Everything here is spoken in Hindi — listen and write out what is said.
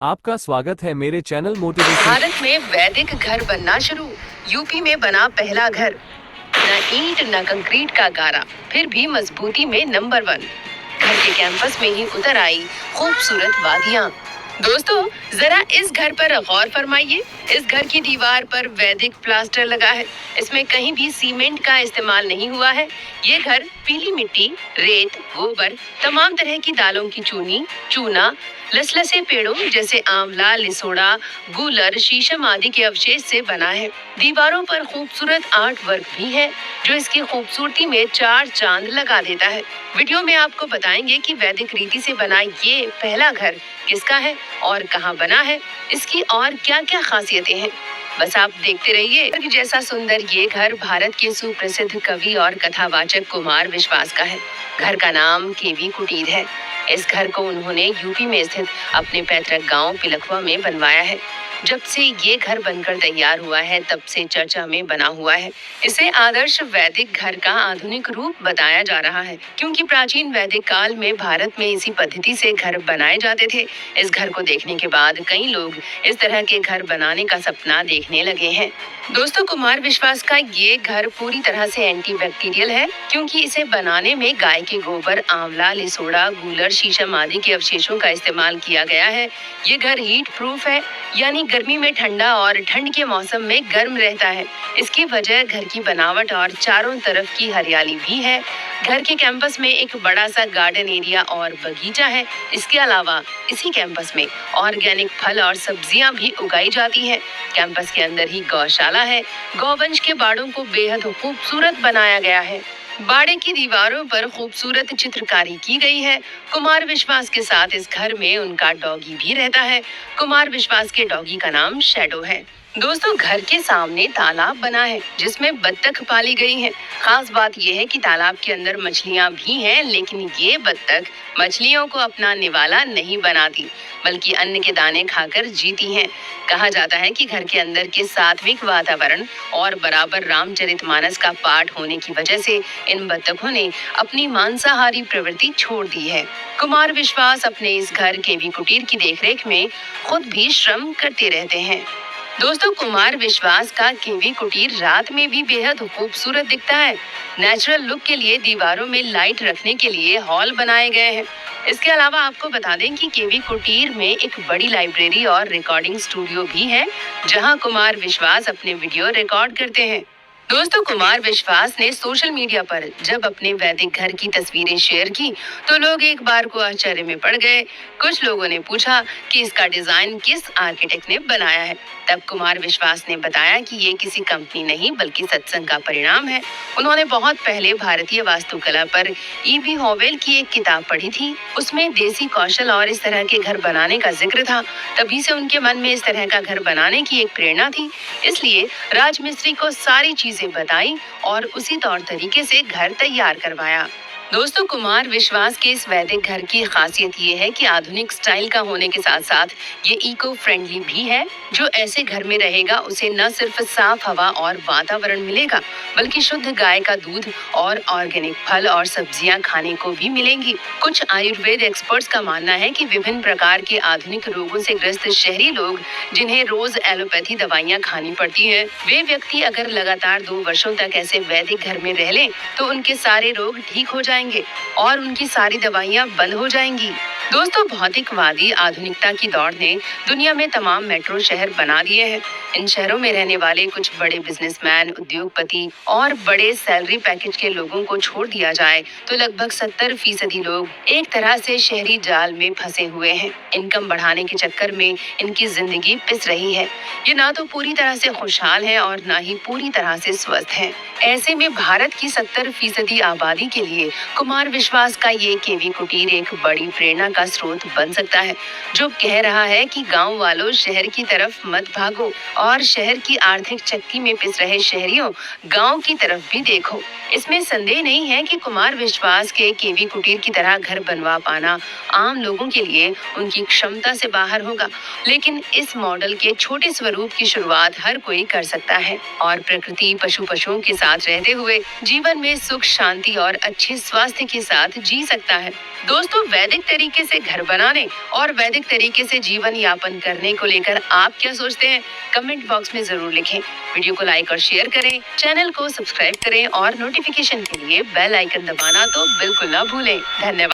आपका स्वागत है मेरे चैनल मोटिवेशन। भारत में वैदिक घर बनना शुरू। यूपी में बना पहला घर। न ईंट न कंक्रीट का गारा, फिर भी मजबूती में नंबर 1। घर के कैंपस में ही उतर आई खूबसूरत वादियां। दोस्तों, जरा इस घर पर गौर फरमाइए। इस घर की दीवार पर वैदिक प्लास्टर लगा है। इसमें कहीं भी सीमेंट का इस्तेमाल नहीं हुआ है। ये घर पीली मिट्टी, रेत, गोबर, तमाम तरह की दालों की चूनी, चूना, लसलसे पेड़ों जैसे आंवला, लिसोड़ा, गूलर, शीशम आदि के अवशेष से बना है। दीवारों पर खूबसूरत आर्ट वर्क भी है, जो इसकी खूबसूरती में 4 चांद लगा देता है। वीडियो में आपको बताएंगे कि वैदिक रीति से बना ये पहला घर किसका है और कहाँ बना है, इसकी और क्या-क्या खासियतें हैं। बस आप देखते रहिए। जैसा सुंदर ये घर भारत के सुप्रसिद्ध कवि और कथावाचक कुमार विश्वास का है। घर का नाम केवी कुटीर है। इस घर को उन्होंने यूपी में स्थित अपने पैतृक गांव पिलखवा में बनवाया है। जब से ये घर बनकर तैयार हुआ है, तब से चर्चा में बना हुआ है। इसे आदर्श वैदिक घर का आधुनिक रूप बताया जा रहा है, क्योंकि प्राचीन वैदिक काल में भारत में इसी पद्धति से घर बनाए जाते थे। इस घर को देखने के बाद कई लोग इस तरह के घर बनाने का सपना देखने लगे हैं। दोस्तों, कुमार विश्वास का ये घर पूरी तरह से एंटी बैक्टीरियल है, क्योंकि इसे बनाने में गाय के गोबर, आंवला, लिसोड़ा, गूलर, शीशम आदि के अवशेषों का इस्तेमाल किया गया है। ये घर हीट प्रूफ है, यानी गर्मी में ठंडा और ठंड के मौसम में गर्म रहता है। इसकी वजह घर की बनावट और चारों तरफ की हरियाली भी है। घर के कैंपस में एक बड़ा सा गार्डन एरिया और बगीचा है। इसके अलावा इसी कैंपस में ऑर्गेनिक फल और सब्जियां भी उगाई जाती हैं। कैंपस के अंदर ही गौशाला है। गौवंश के बाड़ों को बेहद खूबसूरत बनाया गया है। बाड़े की दीवारों पर खूबसूरत चित्रकारी की गई है। कुमार विश्वास के साथ इस घर में उनका डॉगी भी रहता है। कुमार विश्वास के डॉगी का नाम शैडो है। दोस्तों, घर के सामने तालाब बना है, जिसमें बत्तख पाली गई हैं। खास बात यह है कि तालाब के अंदर मछलियां भी हैं, लेकिन ये बत्तख मछलियों को अपना निवाला नहीं बनाती, बल्कि अन्न के दाने खाकर जीती हैं। कहा जाता है कि घर के अंदर के सात्विक वातावरण और बराबर रामचरितमानस का पाठ होने की वजह से इन बत्तखों ने अपनी मांसाहारी प्रवृत्ति छोड़ दी है। कुमार विश्वास अपने इस घर केवी कुटीर की देखरेख में खुद भी श्रम करते रहते हैं। दोस्तों, कुमार विश्वास का केवी कुटीर रात में भी बेहद खूबसूरत दिखता है। नेचुरल लुक के लिए दीवारों में लाइट रखने के लिए हॉल बनाए गए हैं। इसके अलावा आपको बता दें कि केवी कुटीर में एक बड़ी लाइब्रेरी और रिकॉर्डिंग स्टूडियो भी है, जहां कुमार विश्वास अपने वीडियो रिकॉर्ड करते हैं। दोस्तों, कुमार विश्वास ने सोशल मीडिया पर जब अपने वैदिक घर की तस्वीरें शेयर की, तो लोग एक बार को आश्चर्य में पड़ गए। कुछ लोगों ने पूछा कि इसका डिजाइन किस आर्किटेक्ट ने बनाया है। तब कुमार विश्वास ने बताया कि ये किसी कंपनी नहीं, बल्कि सत्संग का परिणाम है। उन्होंने बहुत पहले भारतीय वास्तुकला पर ईबी हॉवेल की एक किताब पढ़ी थी। उसमें देसी कौशल और इस तरह के घर बनाने का जिक्र था। तभी से उनके मन में इस तरह का घर बनाने की एक प्रेरणा थी। इसलिए राजमिस्त्री को सारी चीजें बताई और उसी तौर तरीके से घर तैयार करवाया। दोस्तों, कुमार विश्वास के इस वैदिक घर की खासियत ये है कि आधुनिक स्टाइल का होने के साथ साथ ये इको फ्रेंडली भी है। जो ऐसे घर में रहेगा, उसे न सिर्फ साफ हवा और वातावरण मिलेगा, बल्कि शुद्ध गाय का दूध और ऑर्गेनिक फल और सब्जियां खाने को भी मिलेंगी। कुछ आयुर्वेद एक्सपर्ट्स का मानना है कि विभिन्न प्रकार के आधुनिक रोगों से ग्रस्त शहरी लोग, जिन्हें रोज एलोपैथी दवाइयां खानी पड़ती है, वे व्यक्ति अगर लगातार 2 वर्षों तक ऐसे वैदिक घर में रह लें, तो उनके सारे रोग ठीक हो जाएंगे और उनकी सारी दवाइयां बंद हो जाएंगी। दोस्तों, भौतिकवादी आधुनिकता की दौड़ ने दुनिया में तमाम मेट्रो शहर बना दिए हैं। इन शहरों में रहने वाले कुछ बड़े बिजनेसमैन, उद्योगपति और बड़े सैलरी पैकेज के लोगों को छोड़ दिया जाए, तो लगभग 70% लोग एक तरह से शहरी जाल में फंसे हुए हैं। इनकम बढ़ाने के चक्कर में इनकी जिंदगी पिस रही है। ये ना तो पूरी तरह से खुशहाल है और ना ही पूरी तरह से स्वस्थ है। ऐसे में भारत की 70% आबादी के लिए कुमार विश्वास का ये केवी कुटीर एक बड़ी प्रेरणा का स्रोत बन सकता है, जो कह रहा है कि गांव वालों, शहर की तरफ मत भागो और शहर की आर्थिक चक्की में पिस रहे शहरियों, गांव की तरफ भी देखो। इसमें संदेह नहीं है कि कुमार विश्वास के केवी कुटीर की तरह घर बनवा पाना आम लोगों के लिए उनकी क्षमता से बाहर होगा, लेकिन इस मॉडल के छोटे स्वरूप की शुरुआत हर कोई कर सकता है और प्रकृति, पशुओं के साथ रहते हुए जीवन में सुख, शांति और अच्छे स्वास्थ्य के साथ जी सकता है। दोस्तों, वैदिक तरीके से घर बनाने और वैदिक तरीके से जीवन यापन करने को लेकर आप क्या सोचते हैं? कमेंट बॉक्स में जरूर लिखें। वीडियो को लाइक और शेयर करें, चैनल को सब्सक्राइब करें और नोटिफिकेशन के लिए बेल आइकन दबाना तो बिल्कुल ना भूलें। धन्यवाद।